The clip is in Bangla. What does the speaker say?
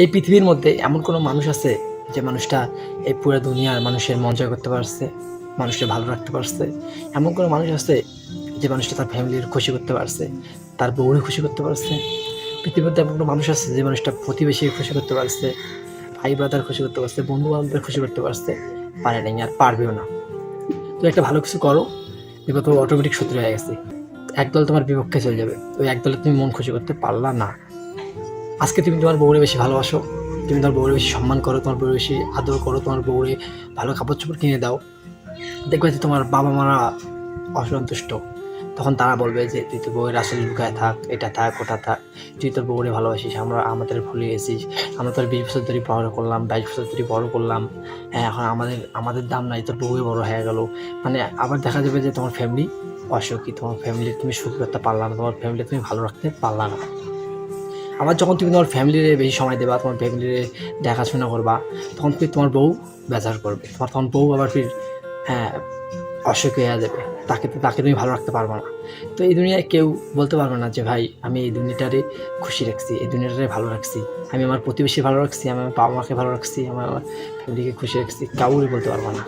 এই পৃথিবীর মধ্যে এমন কোনো মানুষ আছে যে মানুষটা এই পুরো দুনিয়ার মানুষের মন জয় করতে পারছে, মানুষকে ভালো রাখতে পারছে? এমন কোনো মানুষ আছে যে মানুষটা তার ফ্যামিলির খুশি করতে পারছে, তার বউরে খুশি করতে পারছে? পৃথিবীর মধ্যে এমন কোনো মানুষ আছে যে মানুষটা প্রতিবেশীকে খুশি করতে পারছে, ভাই ব্রাদার খুশি করতে পারছে, বন্ধু বান্ধবদের খুশি করতে পারছে? পারে নাই, আর পারবেও না। তুমি একটা ভালো কিছু করো, দেখবে তোমার অটোমেটিক শত্রু হয়ে গেছে, একদল তোমার বিপক্ষে চলে যাবে, ওই একদলে তুমি মন খুশি করতে পারলা না। আজকে তুমি তোমার বউরে বেশি ভালোবাসো, তুমি তোমার বউরে বেশি সম্মান করো, তোমার বউরে বেশি আদর করো, তোমার বউরে ভালো কাপড় চোপড় কিনে দাও, দেখবে যে তোমার বাবা মারা অসন্তুষ্ট। তখন তারা বলবে যে তুই তো বউয়ের আসলে লুকায় থাক, এটা থাক ওটা থাক, তুই তোর বউরে ভালোবাসিস, আমরা আমাদের ভুলে গেছিস, আমরা তোর 20 বছর ধরে বড় করলাম, 22 বছর ধরে বড় করলাম, হ্যাঁ এখন আমাদের আমাদের দাম নাই, তোর বউয়ে বড় হয়ে গেল। মানে আবার দেখা যাবে যে তোমার ফ্যামিলি অসুখী, তোমার ফ্যামিলি তুমি সুখী করতে পারলা না, তোমার ফ্যামিলি তুমি ভালো রাখতে পারলা না। আবার যখন তুমি তোমার ফ্যামিলিরে বেশি সময় দেবা, তোমার ফ্যামিলিরে দেখাশোনা করবা, তখন ফির তোমার বউ বেজার করবে, তোমার তখন বউ আবার ফির হ্যাঁ অসুখী হয়ে যাবে, তাকে তুমি ভালো রাখতে পারবে না। তো এই দুনিয়ায় কেউ বলতে পারবে না যে ভাই আমি এই দুনিয়াটারে খুশি রাখছি, এই দুনিয়াটারে ভালো রাখছি, আমি আমার প্রতিবেশী ভালো রাখছি, আমি আমার বাবা মাকে ভালো রাখছি, আমার ফ্যামিলিকে খুশি রাখছি, কাউই বলতে পারবো না।